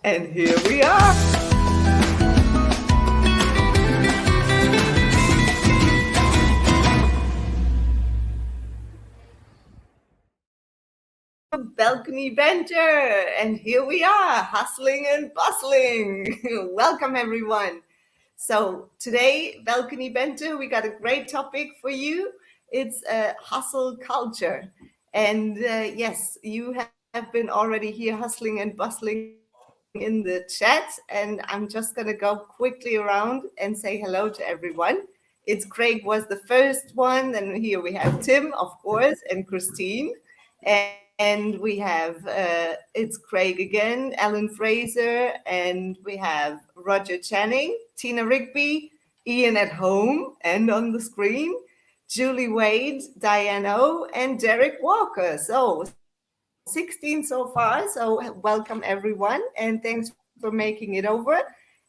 And here we are. Balcony Banter, and here we are, hustling and bustling. Welcome, everyone. So today, Balcony Banter, we got a great topic for you. It's hustle culture. And yes, you have been already here hustling and bustling in the chat. And I'm just going to go quickly around and say hello to everyone. It's Craig was the first one. And here we have Tim, of course, and Christine. And we have, it's Craig again, Alan Fraser, and we have Roger Channing, Tina Rigby, Ian at home and on the screen, Julie Wade, Diane O, and Derek Walker. So 16 so far. So welcome everyone, and thanks for making it over.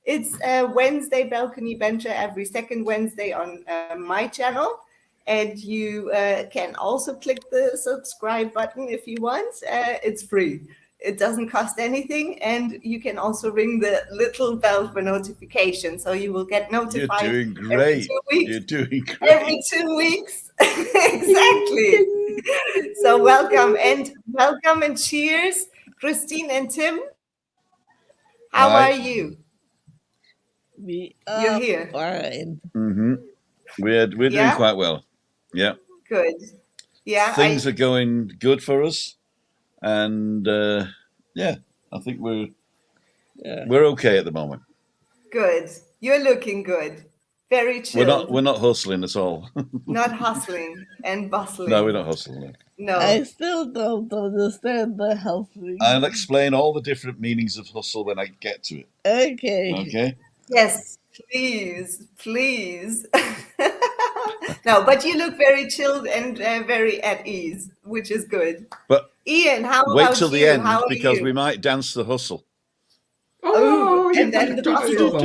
It's Wednesday Balcony Banter every second Wednesday on my channel. And you can also click the subscribe button if you want. It's free. It doesn't cost anything. And you can also ring the little bell for notification. So you will get notified. You're doing great. You're doing great. Every 2 weeks. Exactly. So welcome and cheers. Christine and Tim, how are you? You're here. Fine. Mm-hmm. We're doing quite well. Yeah. Good. Yeah. Things are going good for us, and I think we're okay at the moment. Good. You're looking good. Very chill. We're not hustling at all. Not hustling and bustling. No, we're not hustling. No. I still don't understand the hustling. I'll explain all the different meanings of hustle when I get to it. Okay. Yes, please. No, but you look very chilled and very at ease, which is good. But Ian, how about you? Wait till the end because we might dance the hustle. Oh, and then the bustle.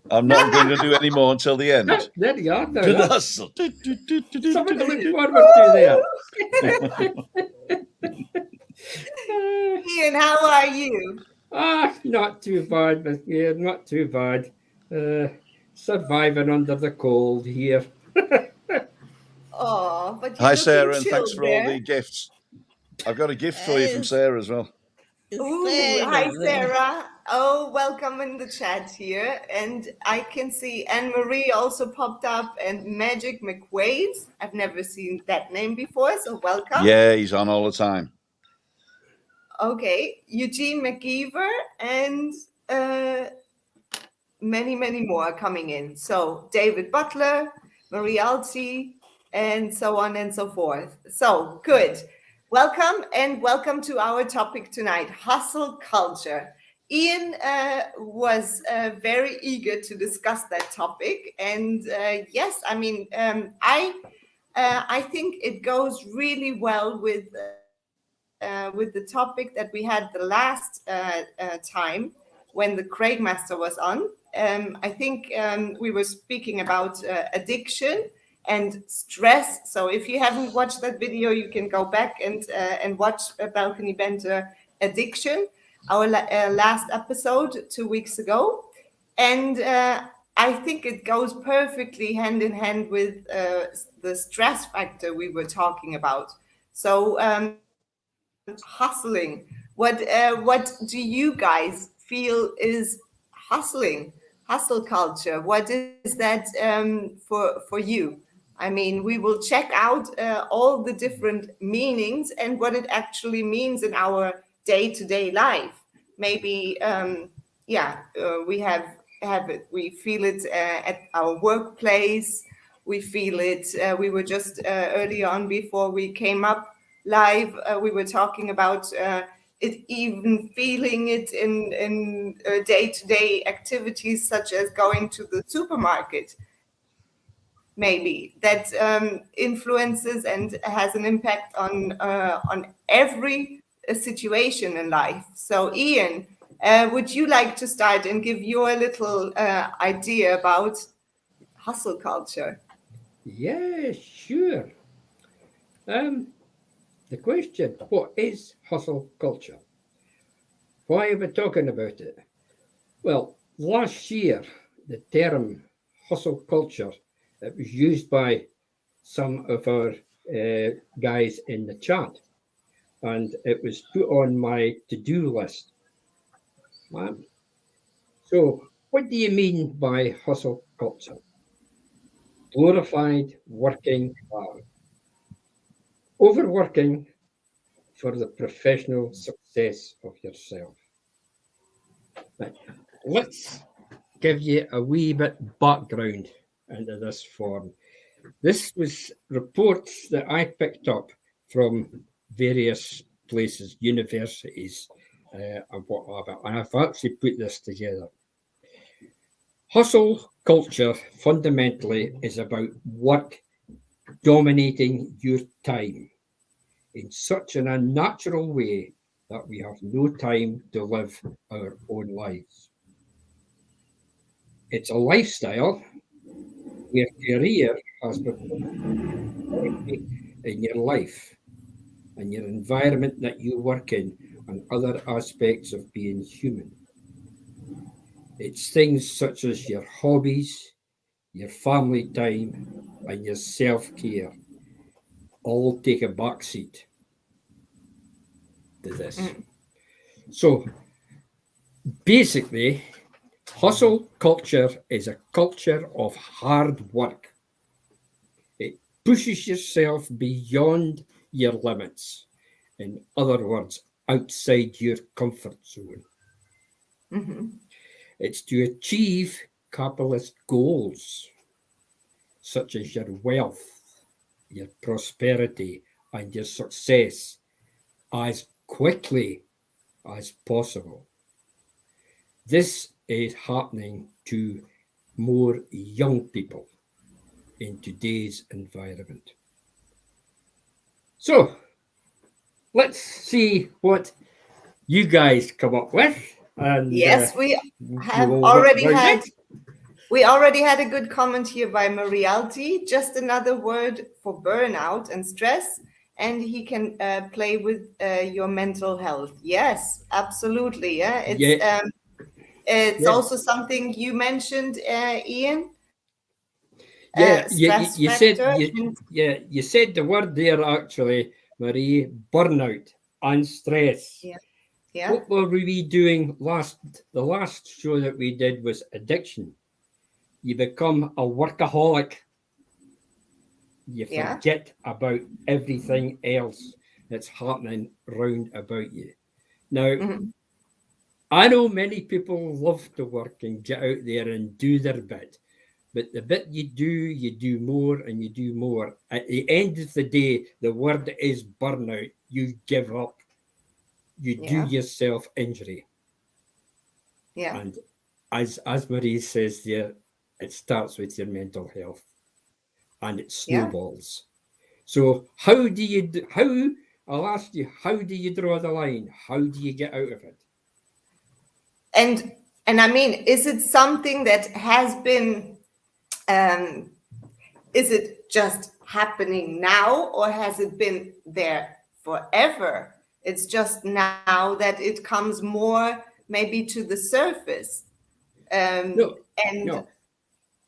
I'm not going to do any more until the end. There you are. To the hustle. Something to look forward to there. Ian, how are you? Not too bad, but yeah, not too bad. Surviving under the cold here. Oh, but hi, Sarah, and thanks for all the gifts. I've got a gift for you from Sarah as well. Ooh, hi, Sarah. Oh, welcome in the chat here. And I can see Anne-Marie also popped up and Magic McQuaid. I've never seen that name before, so welcome. Yeah, he's on all the time. Okay, Eugene McGeever and many more coming in. So David Butler, Marie Alti, and so on and so forth. So good. Welcome to our topic tonight, hustle culture. Ian was very eager to discuss that topic. And yes, I mean, I think it goes really well with the topic that we had the last time when the Craig Master was on. I think we were speaking about addiction and stress. So if you haven't watched that video, you can go back and watch Balcony Banter Addiction, our last episode 2 weeks ago. And I think it goes perfectly hand in hand with the stress factor we were talking about. So hustling, what do you guys feel is hustling, hustle culture? What is that for you? I mean, we will check out all the different meanings and what it actually means in our day-to-day life. Maybe, we have it. We feel it at our workplace. We feel it. We were just early on before we came up live. We were talking about it, even feeling it in day-to-day activities such as going to the supermarket. Maybe that influences and has an impact on every situation in life. So, Ian, would you like to start and give your little idea about hustle culture? Yeah, sure. the question, what is hustle culture? Why are we talking about it? Well, last year, the term hustle culture, it was used by some of our guys in the chat, and it was put on my to-do list. So, what do you mean by hustle culture? Glorified working hard, overworking for the professional success of yourself. Right. Let's give you a wee bit background into this form. This was reports that I picked up from various places, universities, and whatever, and I've actually put this together. Hustle culture fundamentally is about work dominating your time in such an unnatural way that we have no time to live our own lives. It's a lifestyle where career has become in your life and your environment that you work in and other aspects of being human. It's things such as your hobbies, your family time, and your self-care all take a backseat to this. So basically, hustle culture is a culture of hard work. It pushes yourself beyond your limits. In other words, outside your comfort zone. Mm-hmm. It's to achieve capitalist goals, such as your wealth, your prosperity, and your success as quickly as possible. This is happening to more young people in today's environment. So let's see what you guys come up with. And yes, we have we'll already work around had. it. We already had a good comment here by Marialti. Just another word for burnout and stress, and he can play with your mental health. Yes, absolutely. Yeah, it's Yeah. also something you mentioned, Ian. Yeah, Stress you said factor. you said the word there actually, Marie, burnout and stress. Yeah. What were we doing last? The last show that we did was addiction. You become a workaholic. You forget about everything else that's happening round about you. Now, I know many people love to work and get out there and do their bit. But the bit you do more and you do more. At the end of the day, the word is burnout. You give up. You do yourself injury. Yeah. And as Marie says there, it starts with your mental health, and it snowballs. So how do you I'll ask you, how do you draw the line? How do you get out of it? And I mean, is it something that has been? Is it just happening now, or has it been there forever? It's just now that it comes more maybe to the surface, and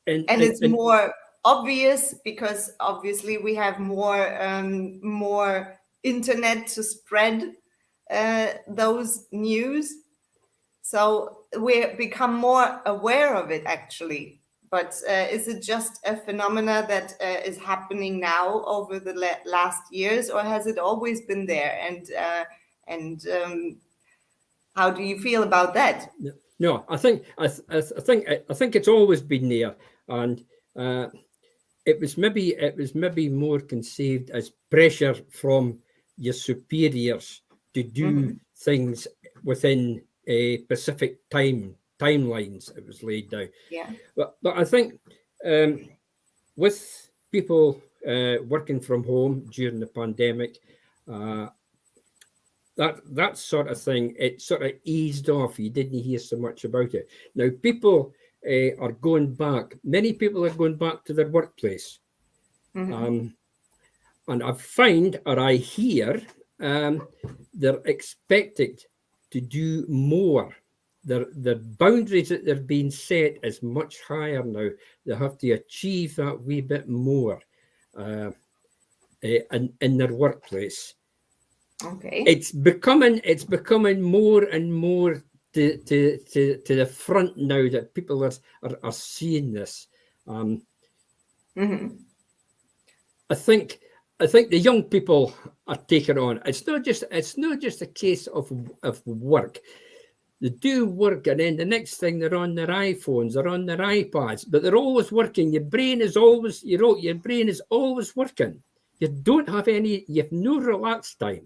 it's more obvious because obviously we have more internet to spread those news, so we become more aware of it actually. But is it just a phenomena that is happening now over the last years, or has it always been there? And how do you feel about that? No, I think it's always been there, and it was maybe more conceived as pressure from your superiors to do things within a specific timelines. It was laid down. Yeah. But I think with people working from home during the pandemic, that sort of thing, it sort of eased off. You didn't hear so much about it. Now people are going back. Many people are going back to their workplace. and I find, or I hear, they're expected to do more. The boundaries that they're being set is much higher now. They have to achieve that wee bit more in their workplace. Okay. It's becoming more and more to the front now that people are seeing this. Mm-hmm. I think the young people are taking on. It's not just a case of work. They do work, and then the next thing they're on their iPhones, they're on their iPads, but they're always working. Your brain is always your brain is always working. You have no relaxed time.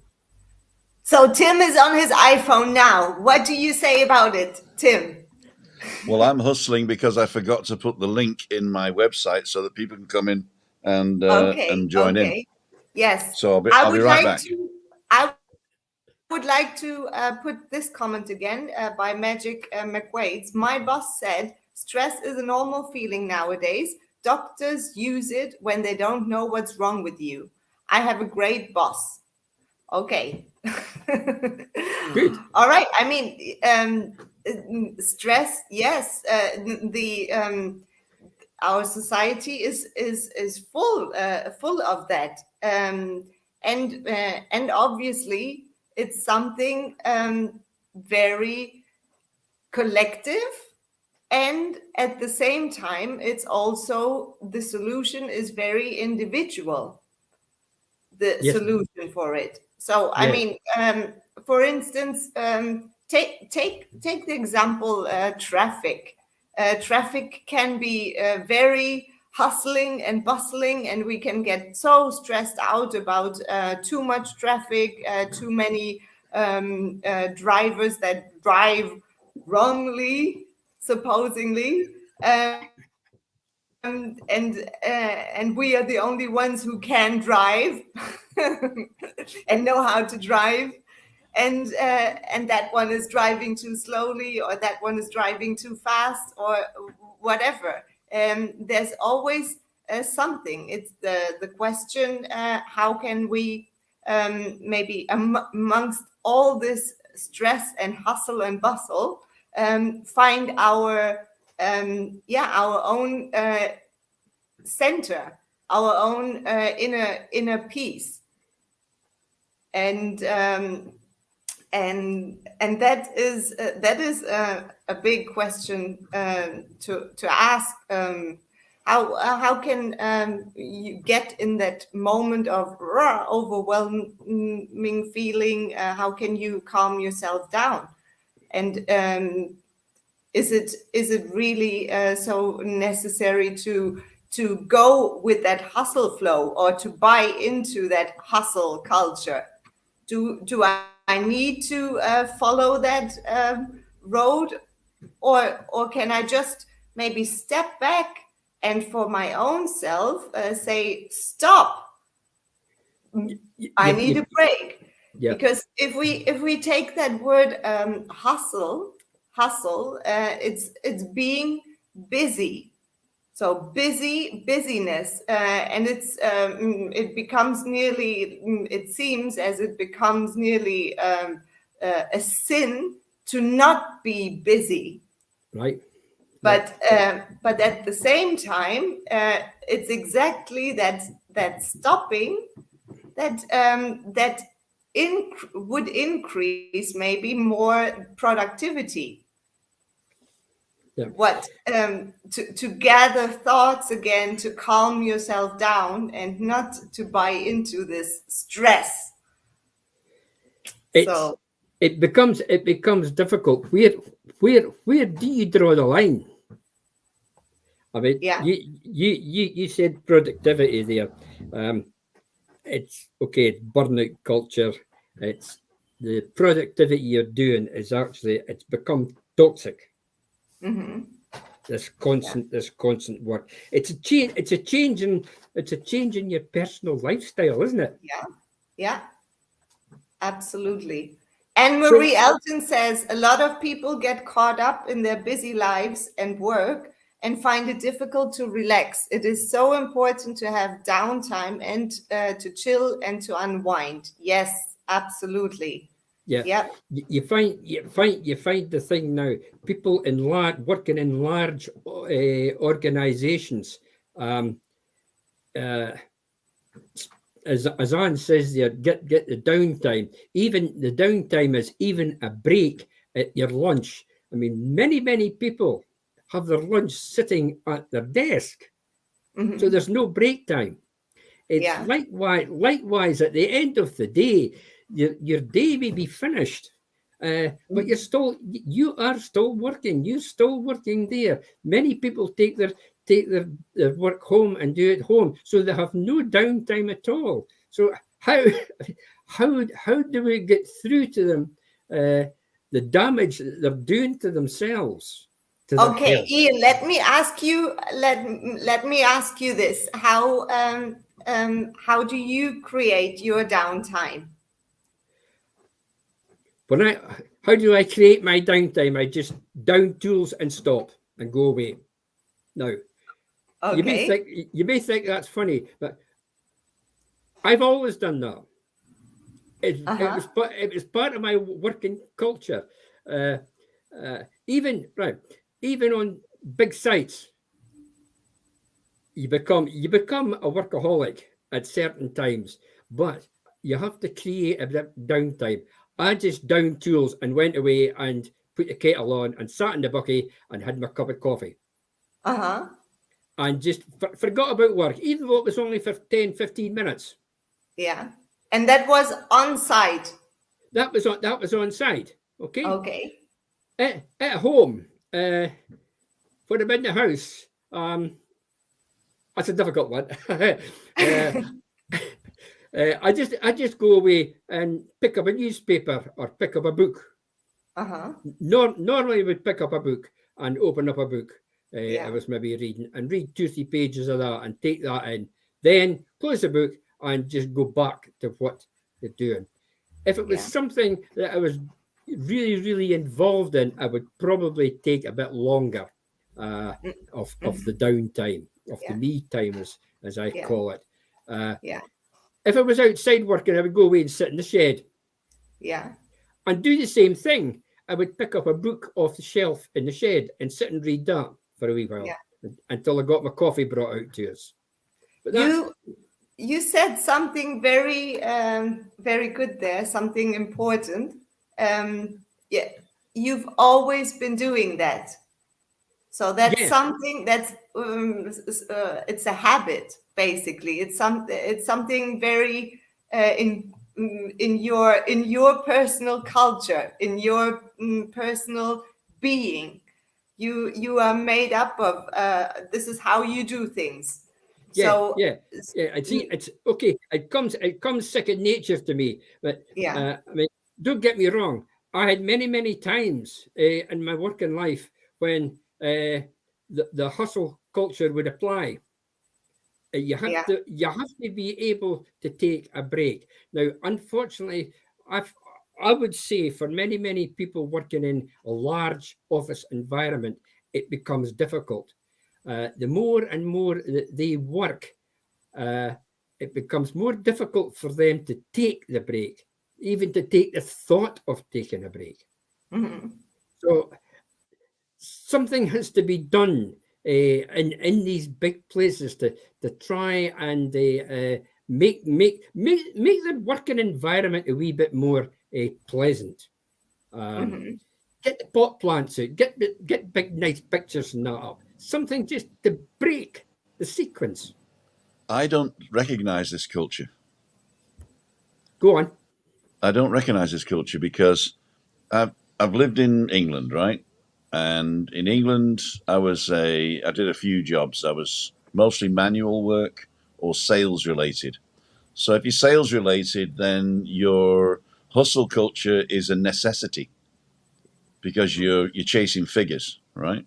So Tim is on his iPhone now. What do you say about it, Tim? Well, I'm hustling because I forgot to put the link in my website so that people can come in and join in. Yes. So I'll be right back. I would like to put this comment again by Magic McQuaid's. My boss said, stress is a normal feeling nowadays. Doctors use it when they don't know what's wrong with you. I have a great boss. Okay. Good. All right. I mean, stress, yes. Our society is full of that, and obviously it's something very collective, and at the same time it's also the solution is very individual. The Yes. solution for it. So I mean, for instance, take the example traffic. Traffic can be very hustling and bustling, and we can get so stressed out about too much traffic, too many drivers that drive wrongly, supposedly. And we are the only ones who can drive and know how to drive, and that one is driving too slowly, or that one is driving too fast, or whatever. There's always something. It's the question: how can we maybe amongst all this stress and hustle and bustle find our own center, our own inner peace, and that is a big question to ask. How can you get in that moment of overwhelming feeling? How can you calm yourself down? And is it really so necessary to go with that hustle flow, or to buy into that hustle culture? Do I need to follow that road, or can I just maybe step back and for my own self say, stop, I need a break? Because if we take that word hustle, it's being busy. So busyness, and it becomes nearly, it seems as it becomes nearly a sin to not be busy. Right. But at the same time, it's exactly that stopping that would increase maybe more productivity. What to gather thoughts again, to calm yourself down, and not to buy into this stress. It becomes difficult. Where do you draw the line? I mean, you said productivity there. It's okay. It's burnout culture. It's the productivity you're doing is actually, it's become toxic. Mm-hmm. This constant work. It's a change in your personal lifestyle, isn't it? Yeah, absolutely. And Marie Elton says a lot of people get caught up in their busy lives and work and find it difficult to relax. It is so important to have downtime and to chill and to unwind. Yes, absolutely. Yeah. Yep. You find the thing now. People working in large organizations. As Anne says there, get the downtime. Even the downtime is even a break at your lunch. I mean, many people have their lunch sitting at their desk, so there's no break time. It's likewise at the end of the day, your day may be finished, but you are still working. You're still working there. Many people take their work home and do it home, so they have no downtime at all. So how do we get through to them the damage that they're doing to themselves? Okay, Ian, let me ask you this. How do you create your downtime? How do I create my downtime? I just down tools and stop and go away. Now, you may think that's funny, but I've always done that. It was part of my working culture. Even on big sites, you become a workaholic at certain times, but you have to create a bit of downtime. I just downed tools and went away and put the kettle on and sat in the bucket and had my cup of coffee. And just forgot about work, even though it was only for 10, 15 minutes. Yeah. And that was on site. That was on site. Okay. Okay. At home, when I'm in the house, that's a difficult one. I just go away and pick up a newspaper or pick up a book. Normally, I would pick up a book and open up a book. I was maybe reading and read 2 or 3 pages of that and take that in. Then close the book and just go back to what you're doing. If it was something that I was really, really involved in, I would probably take a bit longer of the downtime, of the me time, as I call it. If I was outside working, I would go away and sit in the shed. And do the same thing. I would pick up a book off the shelf in the shed and sit and read that for a wee while until I got my coffee brought out to us. But you said something very, very good there, something important. You've always been doing that. So that's something that's it's a habit, basically. It's something very in your personal culture, in your personal being. You are made up of this is how you do things. I see. It's okay. It comes second nature to me. But I mean, don't get me wrong. I had many times in my working life when the hustle culture would apply. You have to be able to take a break. Now, unfortunately, I would say for many people working in a large office environment, it becomes difficult. The more and more that they work, it becomes more difficult for them to take the break, even to take the thought of taking a break. So something has to be done in these big places to try and make the working environment a wee bit more pleasant. Get the pot plants out, get big nice pictures and that up. Something just to break the sequence. I don't recognize this culture. Go on. I don't recognize this culture because I've lived in England, right? And in England, I did a few jobs. I was mostly manual work or sales related. So if you're sales related, then your hustle culture is a necessity because you're chasing figures, right?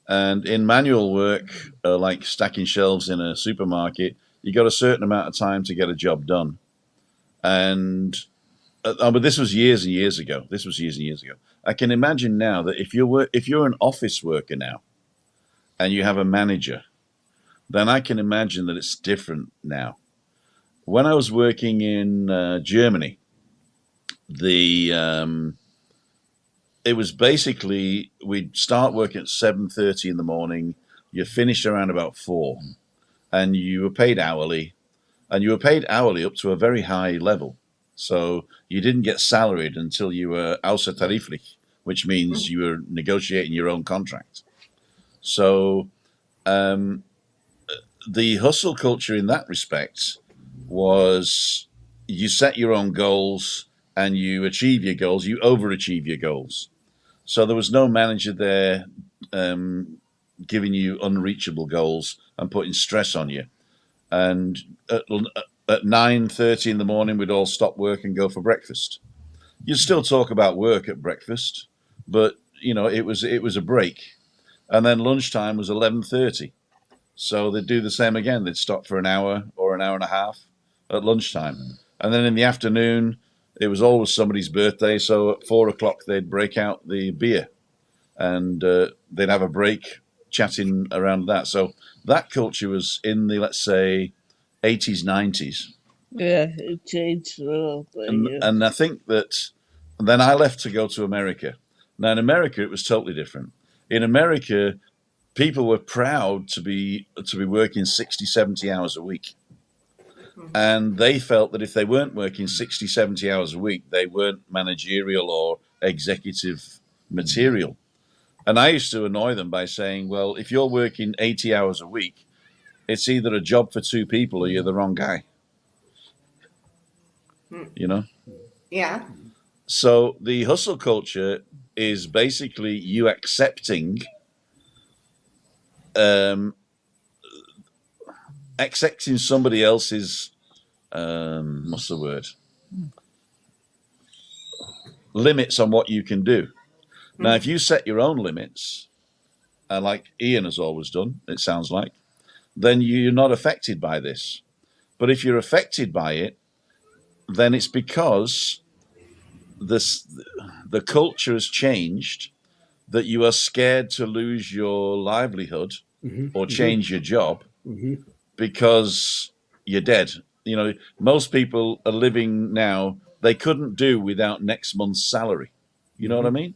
And in manual work, like stacking shelves in a supermarket, you got a certain amount of time to get a job done. And but this was years and years ago. I can imagine now that if you're an office worker now, and you have a manager, then I can imagine that it's different now. When I was working in Germany, it was basically we'd start work at 7:30 in the morning. You finished around about 4, and you were paid hourly, and you were paid hourly up to a very high level. So you didn't get salaried until you were außertariflich, which means you were negotiating your own contract. So the hustle culture in that respect was you set your own goals and you achieve your goals, you overachieve your goals. So there was no manager there giving you unreachable goals and putting stress on you. And at 9:30 in the morning, we'd all stop work and go for breakfast. You'd still talk about work at breakfast, but it was a break. And then lunchtime was 11:30. So they'd do the same again. They'd stop for an hour or an hour and a half at lunchtime. And then in the afternoon, it was always somebody's birthday. So at 4 o'clock, they'd break out the beer and they'd have a break chatting around that. So that culture was in the, let's say, 80s, 90s. Yeah, it changed a little bit. And I think that then I left to go to America. Now, in America, it was totally different. In America, people were proud to be working 60, 70 hours a week. And they felt that if they weren't working 60, 70 hours a week, they weren't managerial or executive material. And I used to annoy them by saying, well, if you're working 80 hours a week, it's either a job for 2 people or you're the wrong guy. Yeah. So the hustle culture is basically you accepting somebody else's what's the word? Limits on what you can do. Now, if you set your own limits, like Ian has always done, it sounds like, then you're not affected by this. But if you're affected by it, then it's because the culture has changed, that you are scared to lose your livelihood or change your job because you're dead. Most people are living now, they couldn't do without next month's salary. You know what I mean?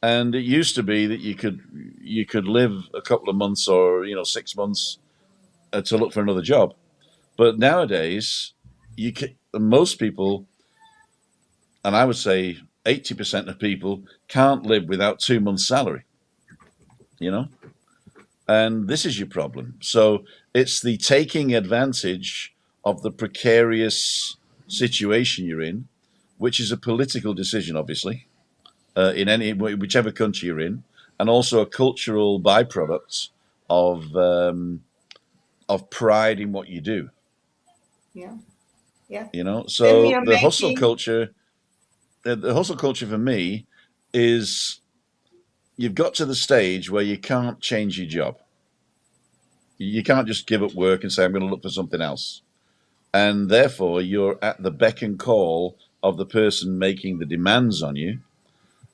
And it used to be that you could live a couple of months or 6 months to look for another job. But nowadays, most people, and I would say 80% of people, can't live without 2 months' salary. And this is your problem. So it's the taking advantage of the precarious situation you're in, which is a political decision, obviously, in whichever country you're in, and also a cultural byproduct of pride in what you do. Yeah. Yeah. So the hustle culture for me is you've got to the stage where you can't change your job. You can't just give up work and say, I'm going to look for something else. And therefore, you're at the beck and call of the person making the demands on you.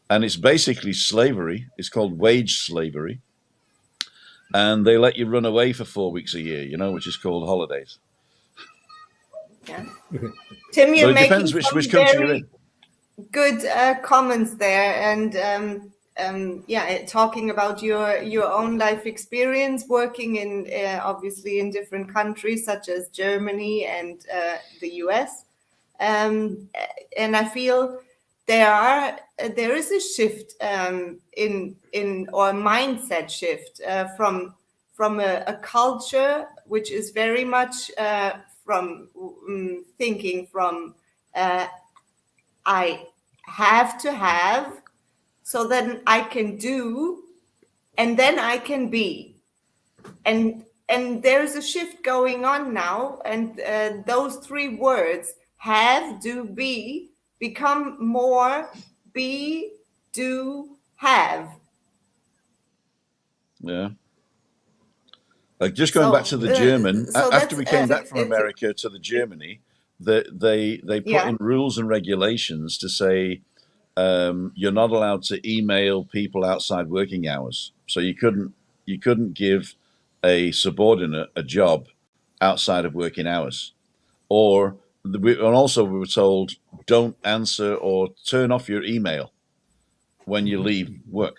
And it's basically slavery. It's called wage slavery. And they let you run away for 4 weeks a year, which is called holidays. Yeah. Tim, you're making depends which country you're in. Good comments there, and talking about your own life experience working in obviously in different countries such as Germany and the US, and I feel there is a shift in or mindset shift from a culture which is very much from thinking from I have to have, so then I can do, and then I can be. And there's a shift going on now, and those 3 words, have, do, be, become more be, do, have. Yeah. Like just going back to the German, after we came back from America to the Germany, they put in rules and regulations to say you're not allowed to email people outside working hours. So you couldn't You couldn't give a subordinate a job outside of working hours. And also we were told, don't answer or turn off your email when you leave work,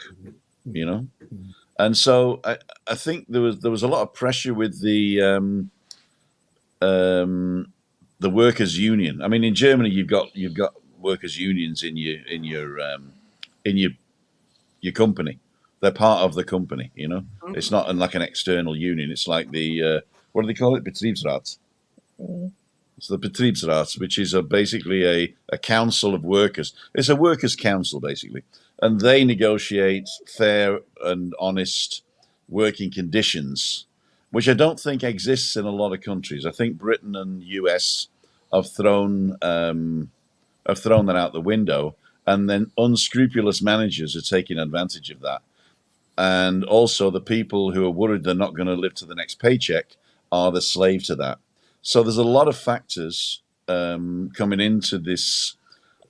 you know? And so I think there was a lot of pressure with the workers' union. I mean, in Germany, you've got workers' unions in your company. They're part of the company. You know, it's not like an external union. It's like the what do they call it? Betriebsrat. It's the Betriebsrat, which is basically a council of workers. It's a workers' council, basically, and they negotiate fair and honest working conditions, which I don't think exists in a lot of countries. I think Britain and US have thrown that out the window, and then unscrupulous managers are taking advantage of that. And also, the people who are worried they're not going to live to the next paycheck are the slave to that. So there's a lot of factors coming into this.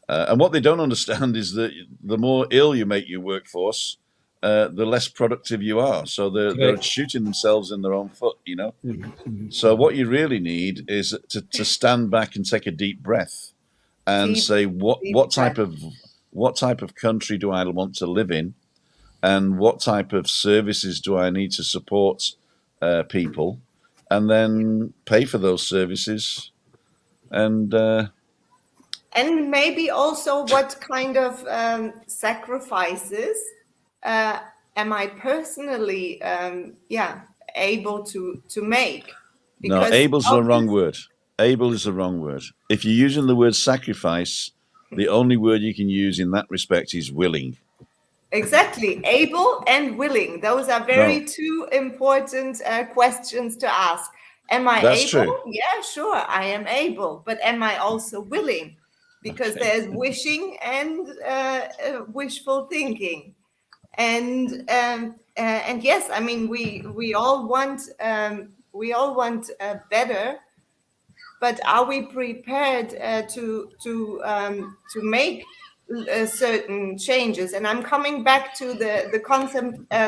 And what they don't understand is that the more ill you make your workforce, the less productive you are. So they're shooting themselves in their own foot, you know. So what you really need is to stand back and take a deep breath and say, what type of country do I want to live in, and what type of services do I need to support people, and then pay for those services, and maybe also what kind of sacrifices am I personally able to make? Because no, able's the wrong word. Able is the wrong word. If you're using the word sacrifice, the only word you can use in that respect is willing. Exactly. Able and willing. Those are two important questions to ask. Am I That's able? True. Yeah, sure, I am able. But am I also willing? Because there's wishing and wishful thinking. And yes, I mean, we all want better. But are we prepared to make certain changes? And I'm coming back to the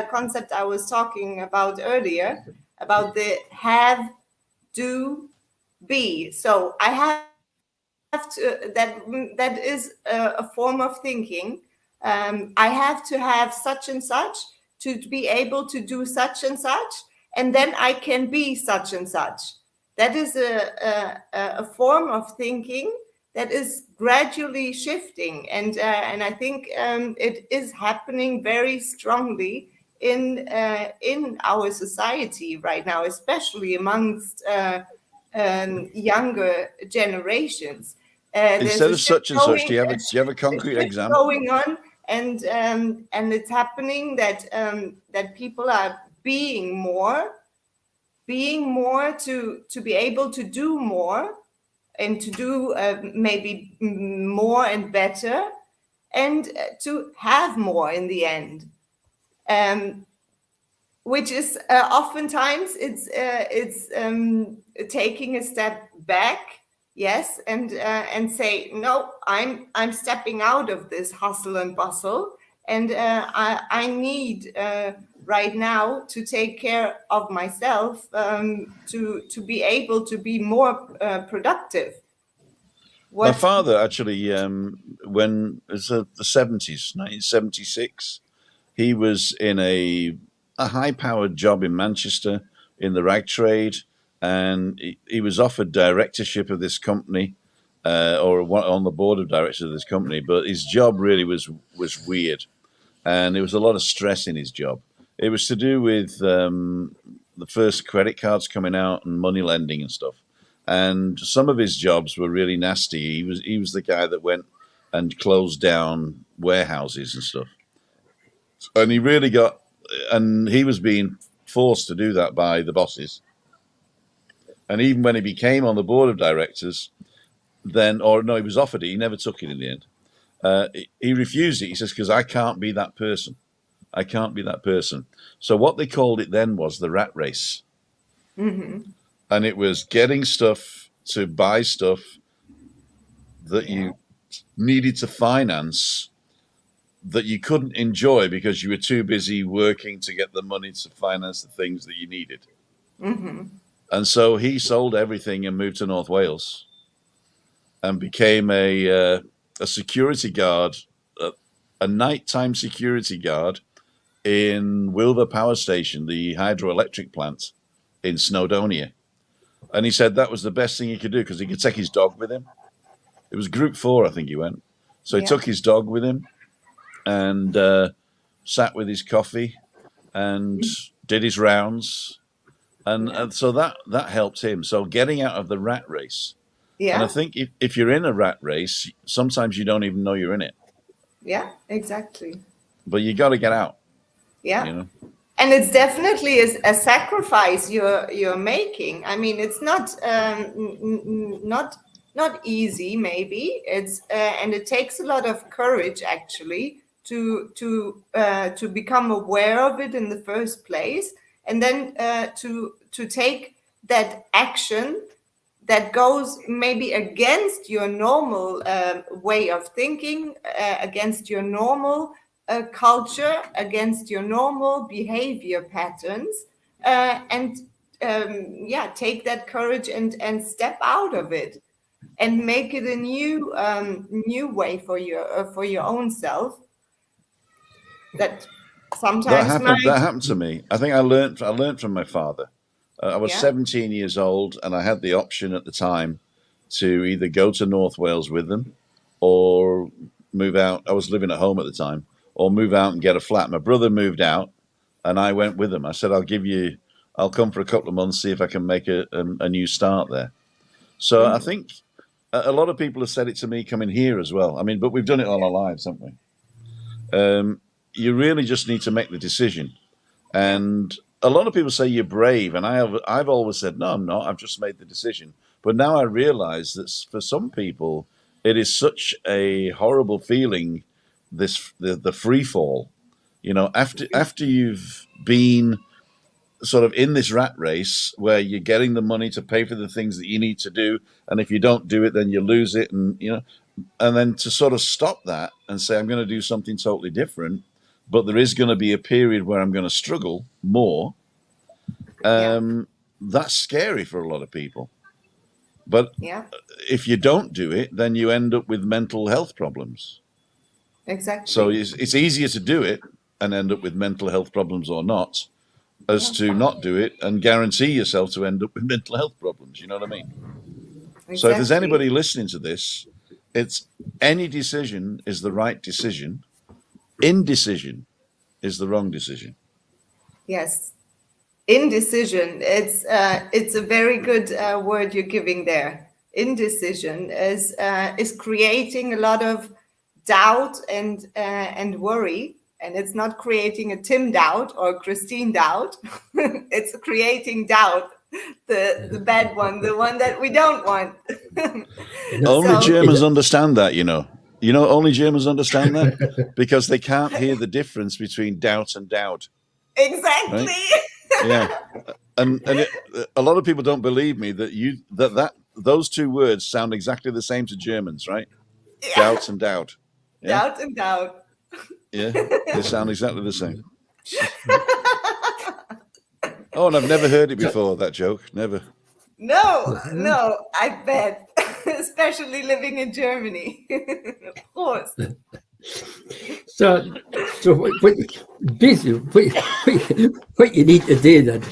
concept I was talking about earlier, about the have, do, be. So I have to, that is a form of thinking. I have to have such and such to be able to do such and such, and then I can be such and such. That is a form of thinking that is gradually shifting, and I think it is happening very strongly in our society right now, especially amongst younger generations. Instead of such and such, do you have a concrete example going on? And it's happening that people are being more to be able to do more, and to do maybe more and better, and to have more in the end, which is oftentimes it's taking a step back, yes, and say, no, I'm stepping out of this hustle and bustle, and I need right now to take care of myself, to be able to be more productive. My father actually, when it was the 70s, 1976, he was in a high-powered job in Manchester in the rag trade, and he was offered directorship of this company, or on the board of directors of this company, but his job really was weird, and there was a lot of stress in his job. It was to do with the first credit cards coming out and money lending and stuff. And some of his jobs were really nasty. He was the guy that went and closed down warehouses and stuff. And he was being forced to do that by the bosses. And even when he became on the board of directors, he was offered it. He never took it in the end. He refused it. He says, because I can't be that person. I can't be that person. So what they called it then was the rat race. Mm-hmm. And it was getting stuff to buy stuff that you needed to finance that you couldn't enjoy because you were too busy working to get the money to finance the things that you needed. And so he sold everything and moved to North Wales and became a security guard, a nighttime security guard in Wilver Power Station, the hydroelectric plant in Snowdonia. And he said that was the best thing he could do because he could take his dog with him. It was Group 4, I think he went. So he took his dog with him and sat with his coffee and did his rounds. And so that helped him. So getting out of the rat race. Yeah. And I think if you're in a rat race, sometimes you don't even know you're in it. Yeah, exactly. But you got to get out. Yeah. You know? And it's definitely a sacrifice you're making. I mean, it's not easy. Maybe it's and it takes a lot of courage actually to become aware of it in the first place, and then to take that action that goes maybe against your normal way of thinking, against your normal culture, against your normal behavior patterns, and take that courage and step out of it and make it a new way for your own self. That sometimes that happened to me. I think I learned from my father. I was 17 years old, and I had the option at the time to either go to North Wales with them or move out. I was living at home at the time, or move out and get a flat. My brother moved out, and I went with him. I said, I'll come for a couple of months, see if I can make a new start there. So I think a lot of people have said it to me coming here as well. I mean, but we've done it all our lives, haven't we? You really just need to make the decision. And a lot of people say you're brave, and I've always said, no, I'm not. I've just made the decision. But now I realize that for some people, it is such a horrible feeling, the free fall. You know, after you've been sort of in this rat race where you're getting the money to pay for the things that you need to do, and if you don't do it, then you lose it, and and then to sort of stop that and say, I'm going to do something totally different, but there is going to be a period where I'm going to struggle more. That's scary for a lot of people. But if you don't do it, then you end up with mental health problems. Exactly. So it's easier to do it and end up with mental health problems or not, as to not do it and guarantee yourself to end up with mental health problems. You know what I mean? Exactly. So if there's anybody listening to this, it's any decision is the right decision. Indecision is the wrong decision. Yes. Indecision. It's a very good word you're giving there. Indecision is creating a lot of doubt and worry, and it's not creating a Tim Dowd or Christine Dowd. It's creating doubt, the bad one, the one that we don't want. Only Germans understand that, you know. Only Germans understand that because they can't hear the difference between doubt and Dowd. Exactly. Right? Yeah, and a lot of people don't believe me that those two words sound exactly the same to Germans, right? Yeah. Doubt and Dowd. Yeah? Doubt and Dowd. Yeah, they sound exactly the same. Oh, and I've never heard it before, that joke. Never. No, I bet. Especially living in Germany. Of course. So basically, what you need to do then,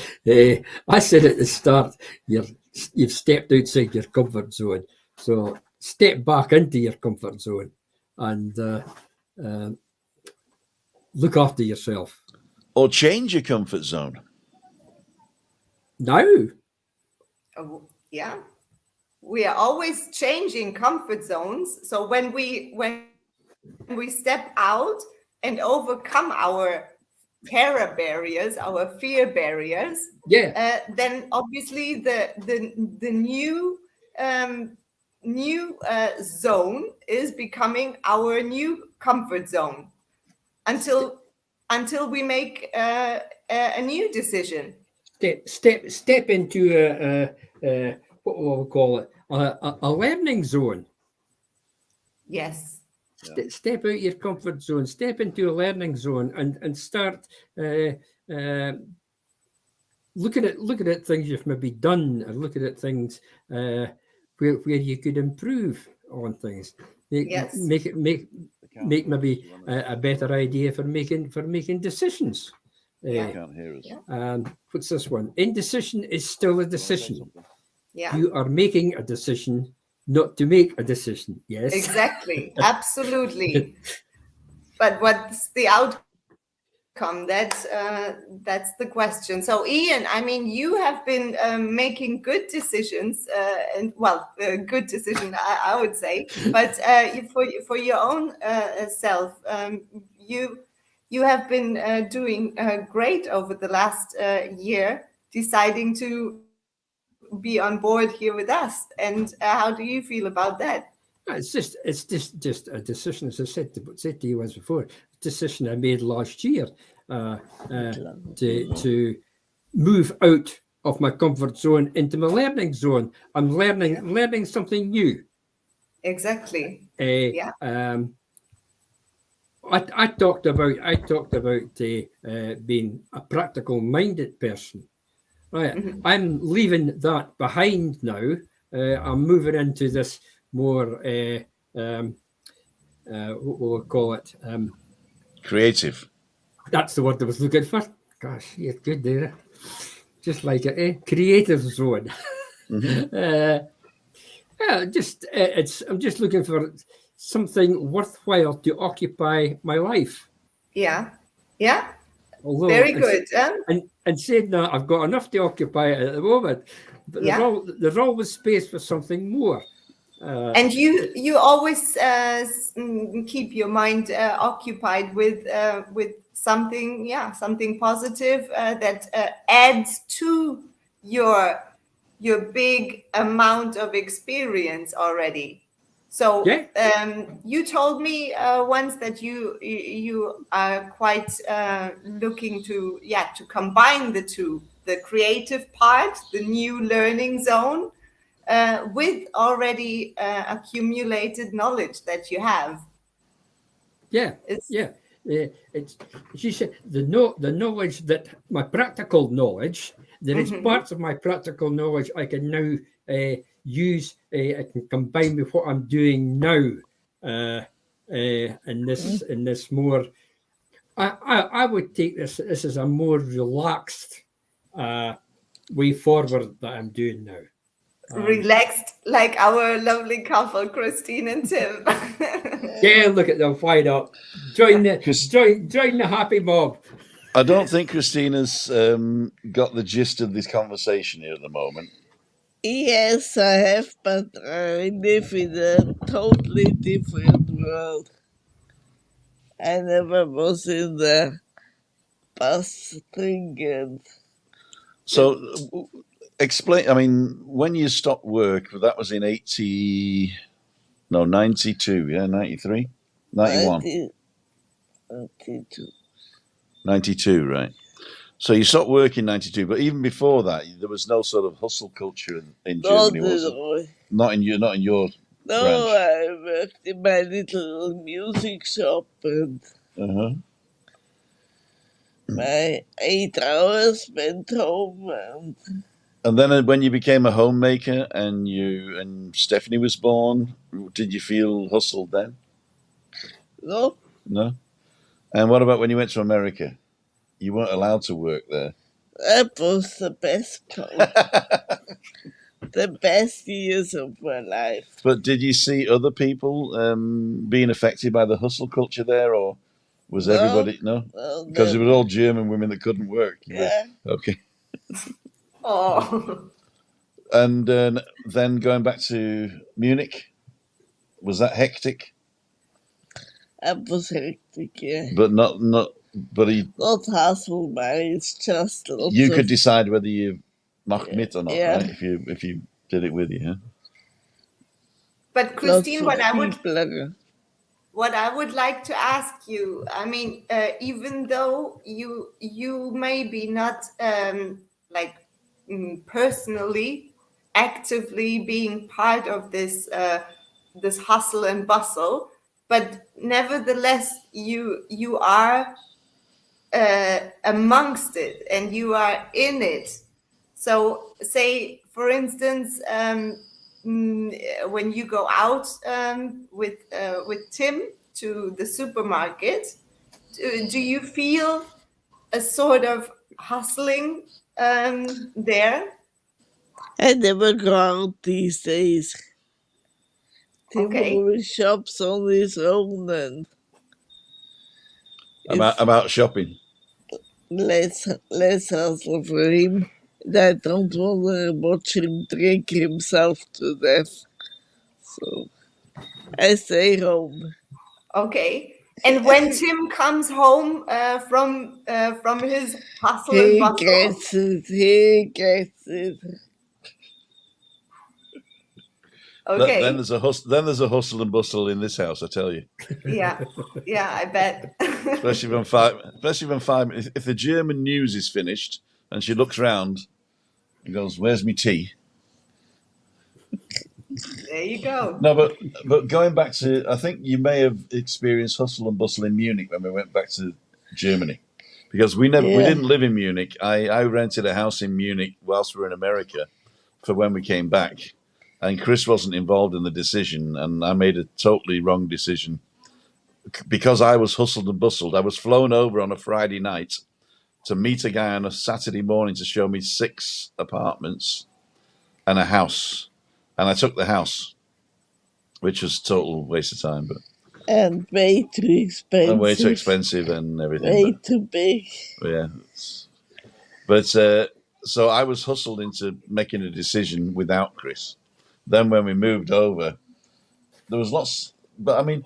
I said at the start, you've stepped outside your comfort zone. So step back into your comfort zone and look after yourself. Or change your comfort zone. Now. Yeah. We are always changing comfort zones. So when we step out and overcome our terror barriers, our fear barriers, then obviously the new zone is becoming our new comfort zone until we make a new decision. Step into what will we call it? A learning zone. Yes. Step out your comfort zone, step into a learning zone, and start looking at things you've maybe done, and looking at things where you could improve on things. Yes. Make maybe a better idea for making decisions. Can't hear us. And what's this one? Indecision is still a decision. Yeah. You are making a decision not to make a decision. Yes. Exactly. Absolutely. But what's the outcome? That's the question. So, Ian, I mean, you have been making good decisions, good decision, I would say. But for your own self, you have been doing great over the last year, deciding to be on board here with us. And how do you feel about that? It's just a decision, as I said to you once before. A decision I made last year to move out of my comfort zone into my learning zone. I'm learning something new. Exactly. I talked about being a practical minded person. Right, I'm leaving that behind now. I'm moving into this more what will we call it? Creative. That's the word I was looking for. Gosh, you're good there. Just like it, eh? Creative zone. I'm just looking for something worthwhile to occupy my life. Yeah. Although, very good. And saying that, I've got enough to occupy it at the moment. But there's always space for something more. And you always keep your mind occupied with something positive that adds to your big amount of experience already. So you told me once that you are quite looking to combine the two, the creative part, the new learning zone, with already accumulated knowledge that you have. It's she said the knowledge that my practical knowledge, there is parts of my practical knowledge I can now use. I can combine with what I'm doing now. In this more, I would take this as a more relaxed way forward that I'm doing now. Relaxed, like our lovely couple, Christine and Tim. Yeah, look at them, fired up. Join the happy mob. I don't think Christina's got the gist of this conversation here at the moment. Yes, I have, but I live in a totally different world. I never was in the bus thing. So, explain. I mean, when you stopped work, that was in 92, yeah, 93, 91. 92, right. So you stopped work in 92, but even before that, there was no sort of hustle culture in Germany, was it? Not in your branch. I worked in my little music shop and my 8 hours went home. And then when you became a homemaker and Stephanie was born, did you feel hustled then? No. No? And what about when you went to America? You weren't allowed to work there. That was the best time. The best years of my life. But did you see other people being affected by the hustle culture there, or was everybody no? Because it was all German women that couldn't work. Yeah. Okay. Oh. And then going back to Munich, was that hectic? That was hectic, yeah. But not hustle, man. It's just you could decide whether you macht mit or not, yeah. right? If you did it with you, yeah. But Christine, what I would like to ask you, I mean, even though you maybe not personally, actively being part of this this hustle and bustle, but nevertheless, you are amongst it and you are in it. So, say for instance, when you go out with Tim to the supermarket, do you feel a sort of hustling there? I never go out these days. Tim Okay. always shops on his own, and About shopping. less hassle for him. I don't want to watch him drink himself to death. So I stay home. Okay. And when Tim comes home from his hustle and He bustle, gets it. He gets it. okay, Then there's a hustle. Then there's a hustle and bustle in this house. I tell you. yeah, I bet. Especially when five. If the German news is finished and she looks round and goes, "Where's me tea?" There you go. No, but going back to, I think you may have experienced hustle and bustle in Munich when we went back to Germany, because we didn't live in Munich. I rented a house in Munich whilst we were in America for when we came back, and Chris wasn't involved in the decision, and I made a totally wrong decision because I was hustled and bustled. I was flown over on a Friday night to meet a guy on a Saturday morning to show me 6 apartments and a house, and I took the house, which was a total waste of time, but And way too expensive. and way too expensive and everything. Way too big. But yeah, but so I was hustled into making a decision without Chris. Then when we moved over, there was lots. But I mean,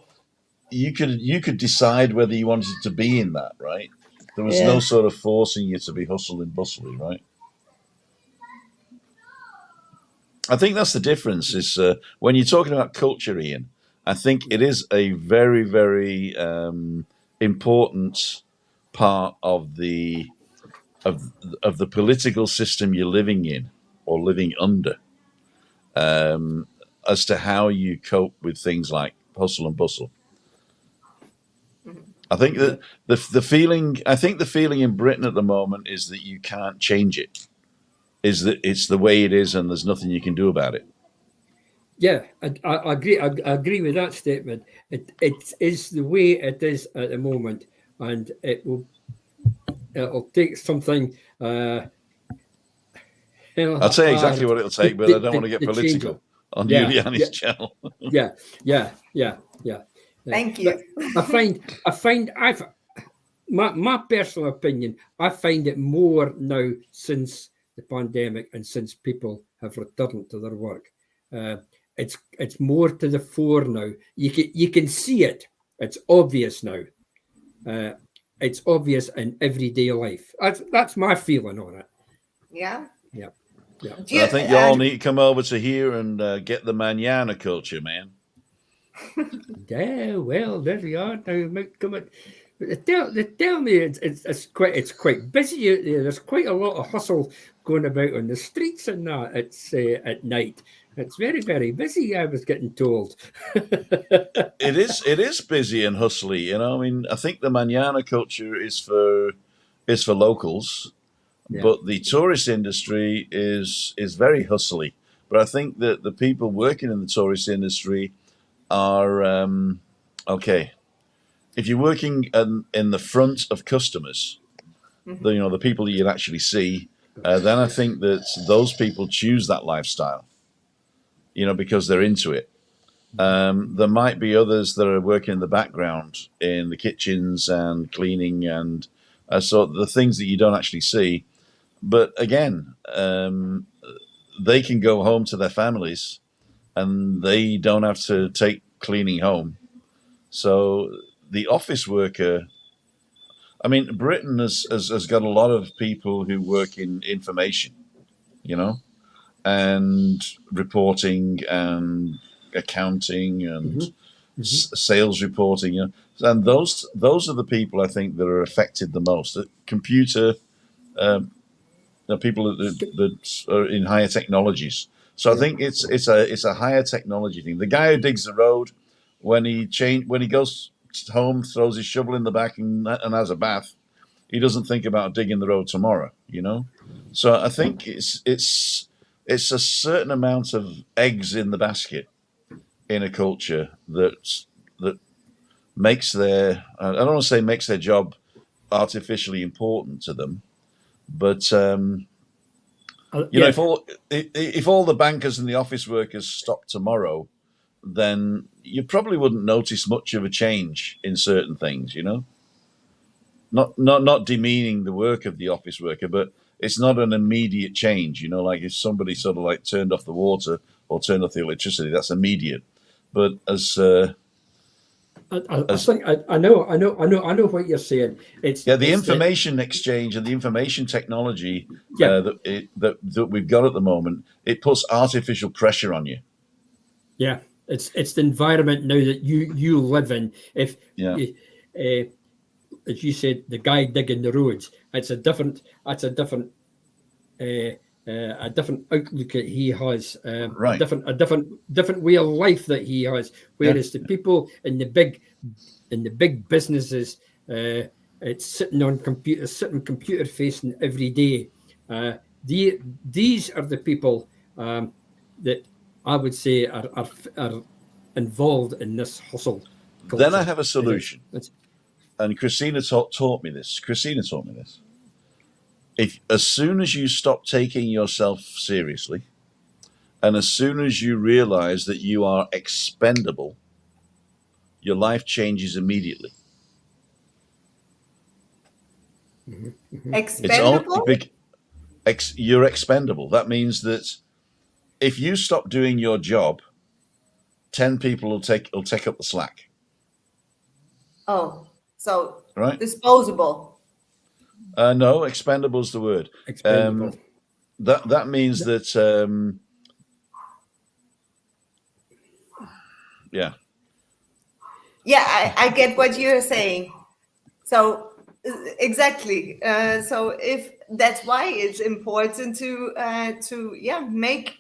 you could decide whether you wanted to be in that, right? There was no sort of forcing you to be hustle and bustly, right? I think that's the difference. Is when you're talking about culture, Ian. I think it is a very, very important part of the political system you're living in or living under, as to how you cope with things like hustle and bustle. I think that the feeling in Britain at the moment is that you can't change it. Is that it's the way it is, and there's nothing you can do about it. Yeah, I agree. I agree with that statement. It is the way it is at the moment, and it'll take something. I'll tell you exactly what it'll take, but I don't want to get political on Juliani's channel. Yeah. Thank you. I find my personal opinion. I find it more now since the pandemic and since people have returned to their work. It's more to the fore now. You can see it. It's obvious now. It's obvious in everyday life. That's my feeling on it. Yeah. So I think you all need to come over to here and get the manana culture, man. Yeah, well, there we are. Now, come on. They tell me it's quite busy out there. There's quite a lot of hustle going about on the streets and that. It's at night. It's very, very busy, I was getting told. It is busy and hustly, you know. I mean, I think the manana culture is for locals, but the tourist industry is very hustly. But I think that the people working in the tourist industry are okay. If you're working in the front of customers, the people that you'd actually see, then I think that those people choose that lifestyle. Because they're into it. There might be others that are working in the background in the kitchens and cleaning and so the things that you don't actually see. But again, they can go home to their families and they don't have to take cleaning home. So the office worker, I mean, Britain has got a lot of people who work in information, and reporting and accounting and sales reporting, and those are the people I think that are affected the most. The computer, people that are in higher technologies. So I think it's a higher technology thing. The guy who digs the road when he goes home, throws his shovel in the back and has a bath, he doesn't think about digging the road tomorrow. So I think it's a certain amount of eggs in the basket in a culture that makes I don't want to say makes their job artificially important to them, but Yeah. if all the bankers and the office workers stopped tomorrow, then you probably wouldn't notice much of a change in certain things. Not demeaning the work of the office worker, but it's not an immediate change. Like if somebody sort of like turned off the water or turned off the electricity, that's immediate. But I think I know what you're saying. The information exchange and the information technology that we've got at the moment, it puts artificial pressure on you. Yeah, it's the environment now that you live in. If as you said, the guy digging the roads, it's a different outlook that he has, Right. a different way of life that he has. Whereas the people in the big businesses, it's sitting computer facing every day. These are the people that I would say are involved in this hustle culture. Then I have a solution. And Christina taught me this. As soon as you stop taking yourself seriously, and as soon as you realize that you are expendable, your life changes immediately. Expendable? You're expendable. That means that if you stop doing your job, 10 people will take up the slack. Oh, so right? Disposable. No, expendable is the word. Expendable. That means that yeah. Yeah, I get what you're saying. So exactly. So if that's why it's important to make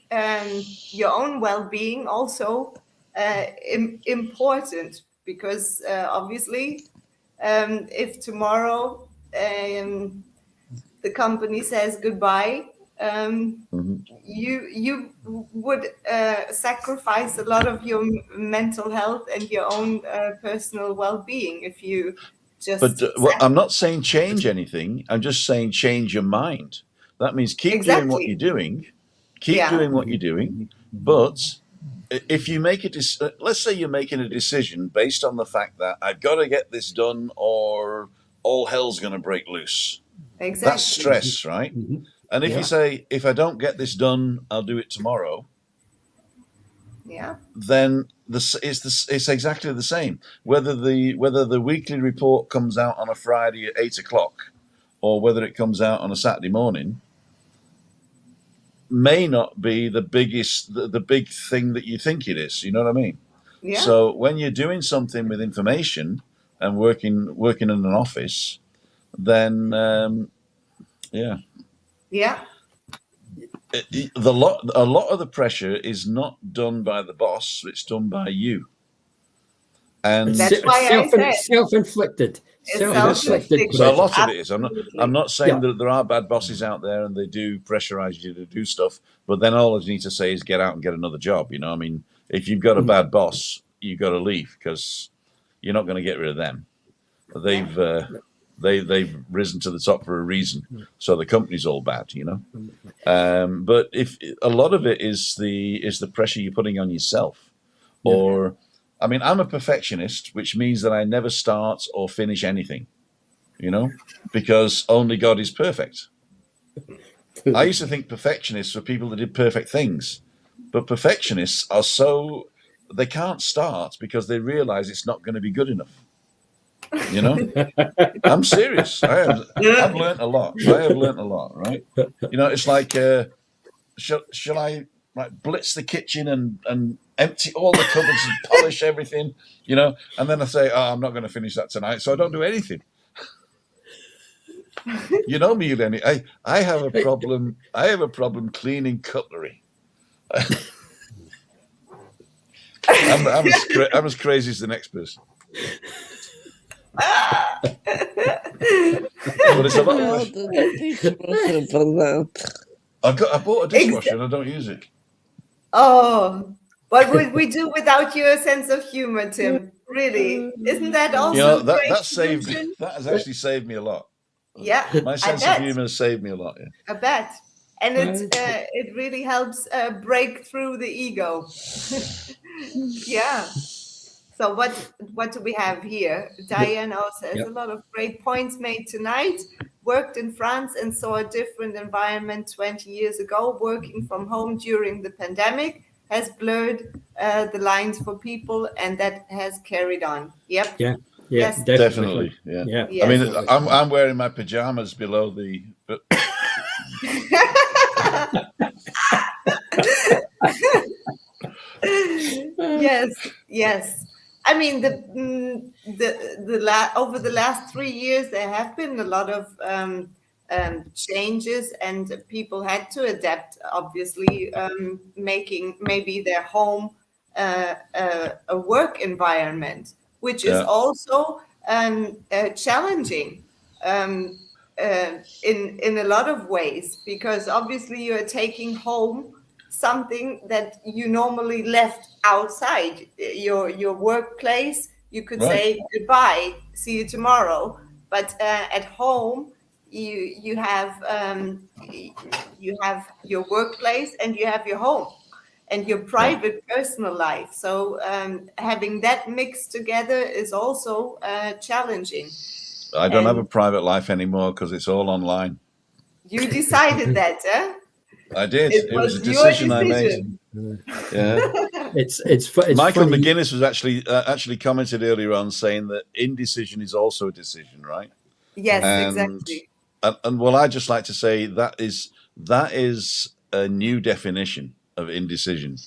your own well-being also important, because obviously if tomorrow the company says goodbye, you would sacrifice a lot of your mental health and your own personal well-being if you just. But I'm not saying change anything. I'm just saying change your mind. That means keep doing what you're doing. Doing what you're doing. But if you make let's say you're making a decision based on the fact that I've got to get this done or all hell's going to break loose. Exactly. That's stress, right? Mm-hmm. And if you say, if I don't get this done, I'll do it tomorrow. Yeah. Then it's exactly the same. Whether the weekly report comes out on a Friday at 8:00 or whether it comes out on a Saturday morning may not be the big thing that you think it is. You know what I mean? Yeah. So when you're doing something with information and working in an office, then yeah. A lot of the pressure is not done by the boss; it's done by you. And that's why I said self-inflicted. Self-inflicted. So a lot of it is. I'm not saying that there are bad bosses out there and they do pressurize you to do stuff, but then all you need to say is get out and get another job. You know, I mean, if you've got a bad boss, you've got to leave because you're not going to get rid of them. They've risen to the top for a reason, so the company's all bad, you know. But if a lot of it is the pressure you're putting on yourself, or I mean, I'm a perfectionist, which means that I never start or finish anything, you know, because only God is perfect. I used to think perfectionists were people that did perfect things, but perfectionists are they can't start because they realize it's not going to be good enough. You know, I'm serious. I've learned a lot. Right? You know, it's like, shall I blitz the kitchen and empty all the cupboards and polish everything? You know, and then I say, I'm not going to finish that tonight, so I don't do anything. You know me, Lenny. I have a problem. I have a problem cleaning cutlery. I'm as crazy as the next person. But it's a lot No, of. the dishwasher for that. I bought a dishwasher and I don't use it. Oh, what would we do without your sense of humor, Tim? Really, isn't that also great that saved solution? that has actually saved me a lot. Yeah, My sense of humor has saved me a lot. Yeah. I bet, and it really helps break through the ego. Yeah. So what do we have here? Diane also says a lot of great points made tonight. Worked in France and saw a different environment 20 years ago. Working from home during the pandemic has blurred the lines for people, and that has carried on. Yep. Yeah. Yes. Definitely. Yeah. Yes. I mean, I'm wearing my pajamas below the. Yes. I mean, over the last 3 years, there have been a lot of changes, and people had to adapt. Obviously, making maybe their home a work environment, which is also challenging in a lot of ways, because obviously you are taking home something that you normally left outside your workplace. You could say goodbye, see you tomorrow, but at home you have your workplace and you have your home and your private personal life. So having that mixed together is also challenging. I don't have a private life anymore because it's all online. You decided that, huh? I did. It was a decision I made. Yeah. It's Michael funny. McGuinness was actually commented earlier on saying that indecision is also a decision, right? Yes, exactly. And well, I just like to say that is a new definition of indecision,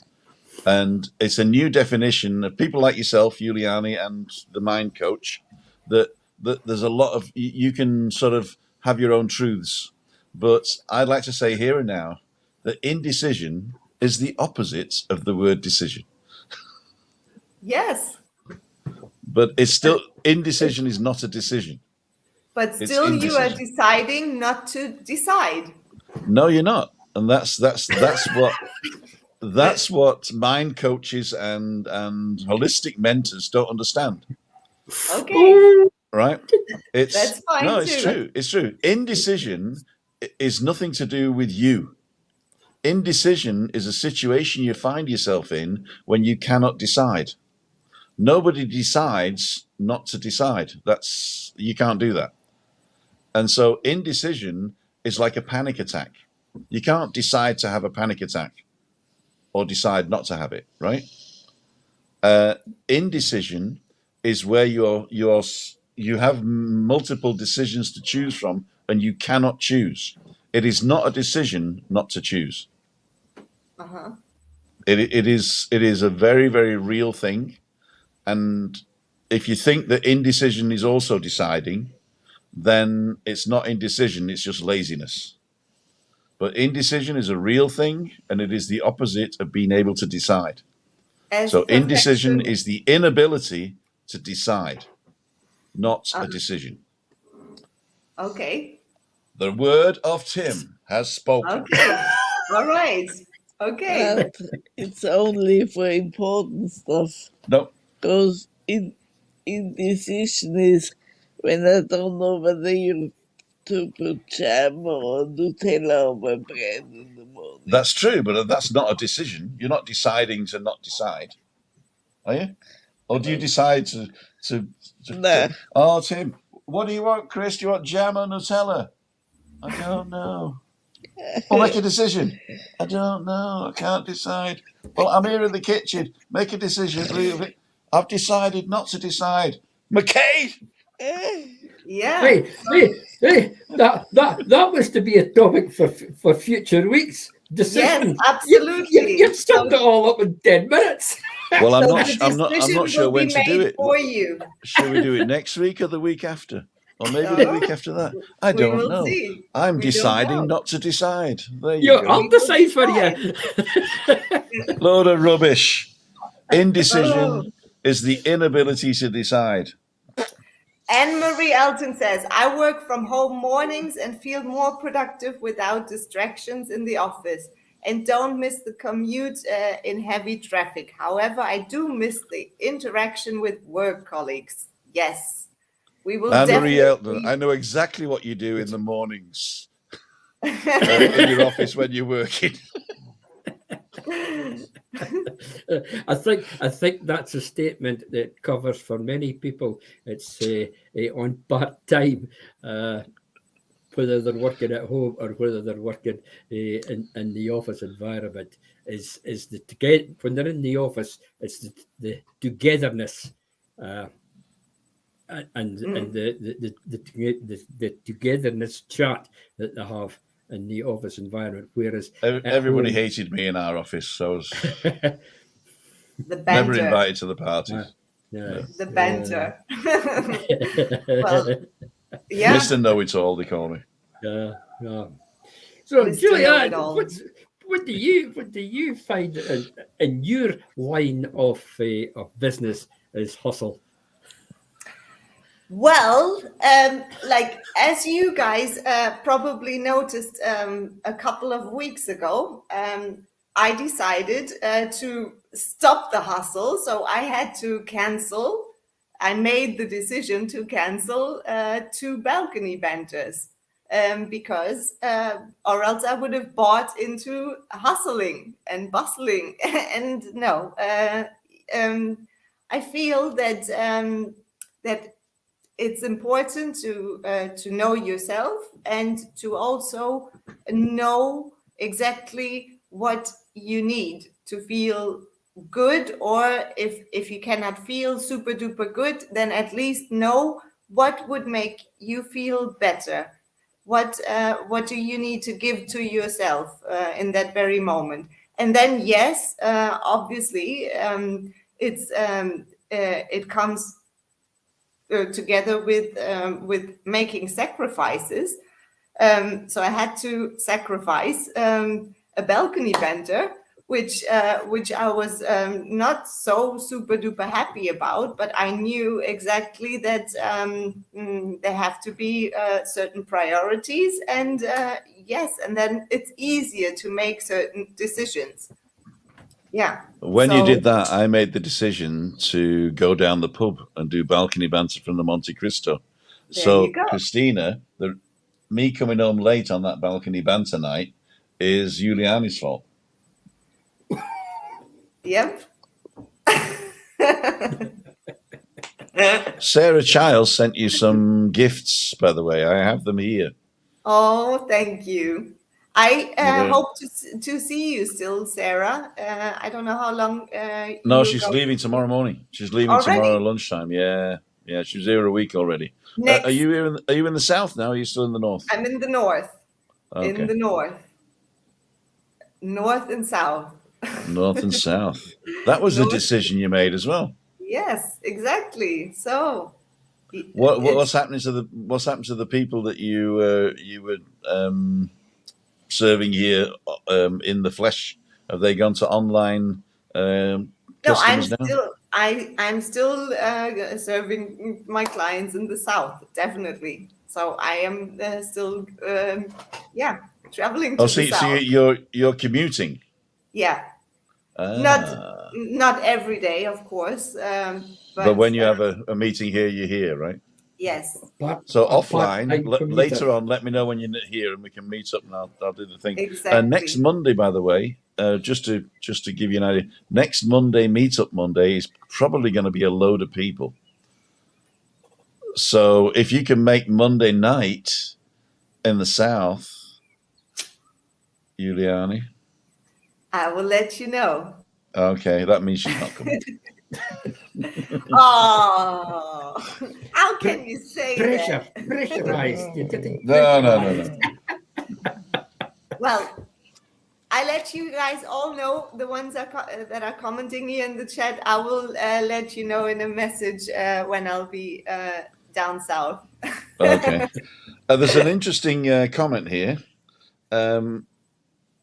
and it's a new definition of people like yourself, Giuliani, and the mind coach. That there's a lot of you can sort of have your own truths, but I'd like to say here and now that indecision is the opposite of the word decision. Yes. But it's still indecision is not a decision. But still, you are deciding not to decide. No, you're not, and that's what mind coaches and holistic mentors don't understand. Okay. Right? That's fine. No, it's true. It's true. Indecision is nothing to do with you. Indecision is a situation you find yourself in when you cannot decide. Nobody decides not to decide. You can't do that. And so indecision is like a panic attack. You can't decide to have a panic attack or decide not to have it, right? Indecision is where you have multiple decisions to choose from and you cannot choose. It is not a decision not to choose. Uh-huh. It is a very, very real thing. And if you think that indecision is also deciding, then it's not indecision, it's just laziness. But indecision is a real thing, and it is the opposite of being able to decide. So indecision is the inability to decide, not a decision. Okay. The word of Tim has spoken. Okay. All right. Okay. But it's only for important stuff. No. Because indecision is when I don't know whether you to put jam or Nutella on my bread in the morning. That's true, but that's not a decision. You're not deciding to not decide, are you? Or do you decide to Nah. Oh, Tim, what do you want, Chris? Do you want jam or Nutella? I don't know. Well, make a decision. I don't know. I can't decide. Well, I'm here in the kitchen. Make a decision. I've decided not to decide. McKay! Yeah. Hey, that was to be a topic for future weeks. Decision. Yes, absolutely. You've summed it all up in 10 minutes. Well, I'm not sure when to do it. For you. Should we do it next week or the week after? Or maybe the week after that? I don't know. See. I'm deciding not to decide. There you You're go. I'll decide for you. Load of rubbish. Indecision is the inability to decide. Anne-Marie Elton says, I work from home mornings and feel more productive without distractions in the office and don't miss the commute in heavy traffic. However, I do miss the interaction with work colleagues. Yes, we will Anne-Marie Elton, definitely. I know exactly what you do in the mornings in your office when you're working. I think that's a statement that covers for many people. It's on part time, whether they're working at home or whether they're working in the office environment. Is the when they're in the office, it's the togetherness. And the togetherness chat that they have in the office environment, whereas everybody home, hated me in our office, so I was The banter. never invited to the parties. No. The banter. Well, yeah. Mr. Know-It-All, they call me. Yeah. So, Mr. Julianne, Know-It-All. what do you find in your line of business is hustle? Well, like as you guys probably noticed a couple of weeks ago, I decided to stop the hustle. So I had to cancel. I made the decision to cancel 2 balcony banters because, or else I would have bought into hustling and bustling. And no, I feel that that it's important to know yourself and to also know exactly what you need to feel good, or if you cannot feel super duper good, then at least know what would make you feel better. What do you need to give to yourself in that very moment? And then yes, obviously it comes together with making sacrifices. So I had to sacrifice a balcony banter, which I was not so super duper happy about, but I knew exactly that there have to be certain priorities, and yes, and then it's easier to make certain decisions. Yeah. When you did that, I made the decision to go down the pub and do balcony banter from the Monte Cristo. There you go. Christina, me coming home late on that balcony banter night is Juliani's fault. Yep. Sarah Childs sent you some gifts, by the way. I have them here. Oh, thank you. I hope to see you still, Sarah. I don't know how long. No, she's leaving tomorrow morning. She's leaving tomorrow lunchtime. Yeah, she was here a week already. Are you here? Are you in the south now? Or are you still in the north? I'm in the north. Okay. In the north. North and south. North and south. That was a decision you made as well. Yes, exactly. So, what's happening to the people that you were serving here in the flesh? Have they gone to online customers now? I'm still serving my clients in the south, definitely. So I am still traveling to the south. So you're commuting? Yeah. Not every day, of course. But when you have a meeting here, you're here, right? Yes. So offline, later on, let me know when you're here and we can meet up and I'll do the thing. Exactly. Next Monday, by the way, just to give you an idea, next Monday, Meetup Monday, is probably going to be a load of people. So if you can make Monday night in the south, Juliani, I will let you know. Okay, that means she's not coming. Oh, how can you say that? Pressurized. No. Well, I let you guys all know, the ones that are commenting here in the chat. I will let you know in a message when I'll be down south. Okay. There's an interesting comment here.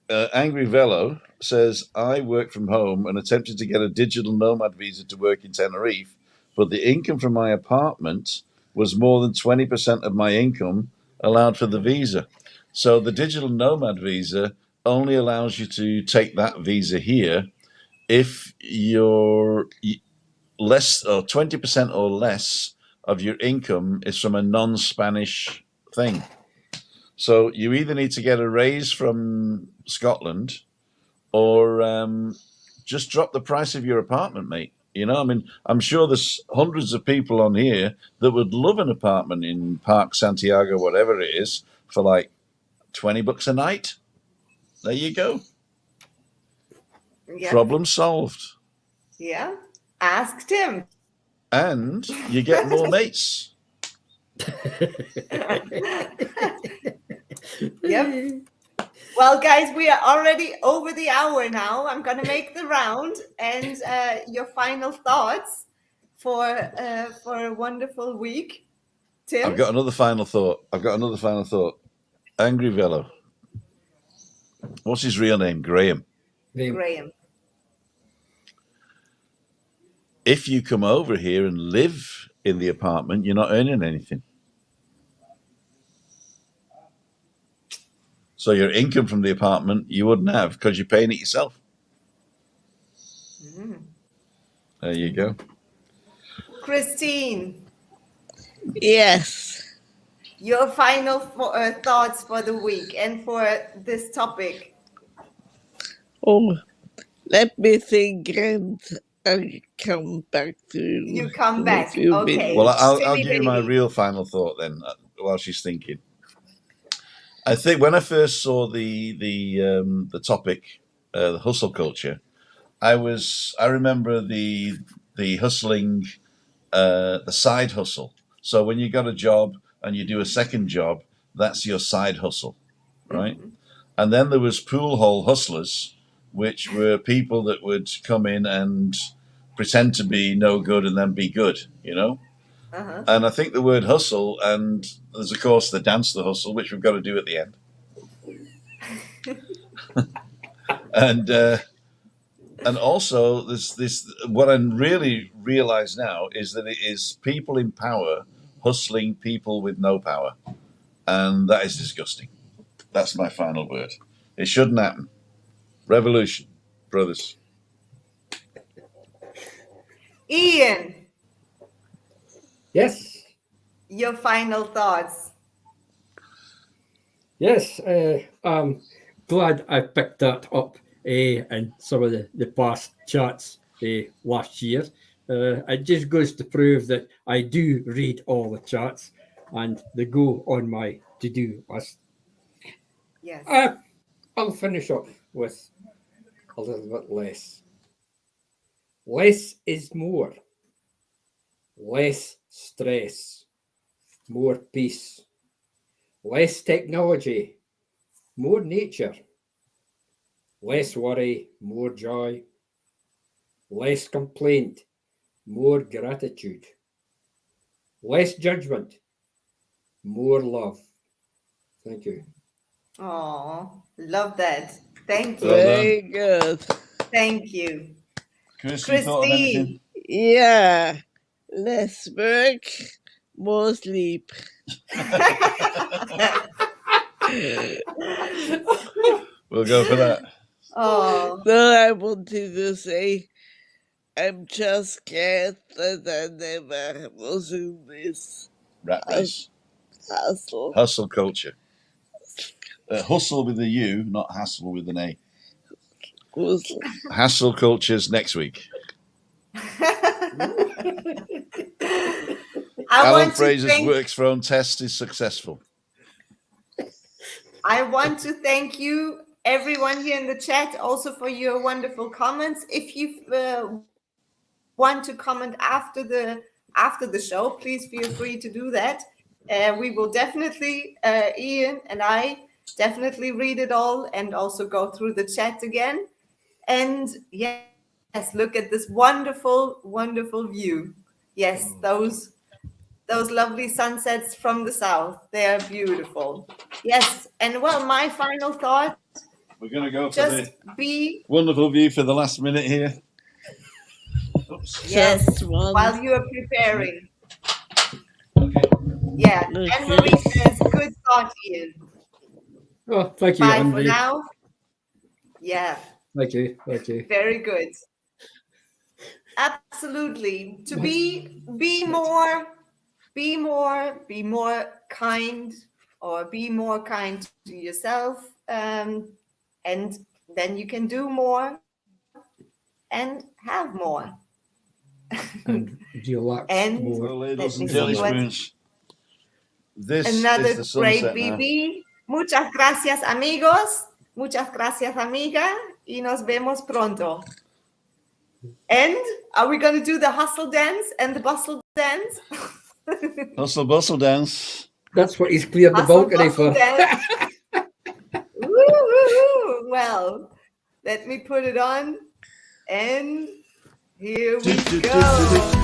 Angry Velo says, I work from home and attempted to get a digital nomad visa to work in Tenerife, but the income from my apartment was more than 20% of my income allowed for the visa. So the digital nomad visa only allows you to take that visa here if you're less or 20% or less of your income is from a non-Spanish thing. So you either need to get a raise from Scotland or just drop the price of your apartment, mate. You know, I mean, I'm sure there's hundreds of people on here that would love an apartment in Park Santiago, whatever it is, for like $20 a night. There you go. Yeah. Problem solved. Yeah. Ask Tim. And you get more mates. Yep. Well, guys, we are already over the hour now. I'm going to make the round, and your final thoughts for a wonderful week, Tim. I've got another final thought. Angry Velo. What's his real name? Graham. Graham. If you come over here and live in the apartment, you're not earning anything. So your income from the apartment you wouldn't have because you're paying it yourself. There you go. Christine. Yes. Your final thoughts for the week and for this topic. Oh, let me think and I'll come back to you. You come back. Okay. Well, I'll give you my real final thought then while she's thinking. I think when I first saw the topic, the hustle culture, I remember the hustling, the side hustle. So when you got a job and you do a second job, that's your side hustle, right? Mm-hmm. And then there was pool hole hustlers, which were people that would come in and pretend to be no good and then be good, you know? Uh-huh. And I think the word hustle, and there's of course the dance, the hustle, which we've got to do at the end. And also there's this, what I really realize now is that it is people in power hustling people with no power. And that is disgusting. That's my final word. It shouldn't happen. Revolution, brothers. Ian. Yes. Your final thoughts. Yes, I'm glad I picked that up in some of the past chats last year. It just goes to prove that I do read all the chats and they go on my to-do list. Yes. I'll finish up with a little bit less. Less is more. Less stress. More peace. Less technology, more nature. Less worry, more joy. Less complaint, more gratitude. Less judgment, more love. Thank you. Oh, love that. Thank you. Very good. Thank you. Christine. Yeah. Less work, more sleep. We'll go for that. Oh. No, I wanted to say I'm just scared that I never was in this Rat race. hustle. Hustle culture. Hustle with a U, not hassle with an A. Hustle. Hassle culture's next week. Alan Fraser's works phone test is successful. I want to thank you, everyone here in the chat, also for your wonderful comments. If you want to comment after the show, please feel free to do that. We will definitely, Ian and I, definitely read it all and also go through the chat again. And yes, look at this wonderful, wonderful view. Yes, those lovely sunsets from the south. They are beautiful. Yes. And well, my final thought We're going to go for Just the be, wonderful view for the last minute here. Oops. yes, Just one. while you are preparing. Okay. Yeah, Okay. Anne-Marie says, good thought, Ian. Oh, thank you, Bye for Andre. now. Yeah, Thank you. Thank you. very good. Absolutely. To be more kind, or be more kind to yourself, and then you can do more and have more. And relax And more. Well, ladles let me and see jelly what spoons. This another is the great sunset now. BB. Muchas gracias, amigos. Muchas gracias, amiga. Y nos vemos pronto. And are we going to do the hustle dance and the bustle dance? Hustle bustle dance. That's what he's cleared the Hustle balcony bustle for. dance. Woo, woo, woo. Well, let me put it on. And here we go.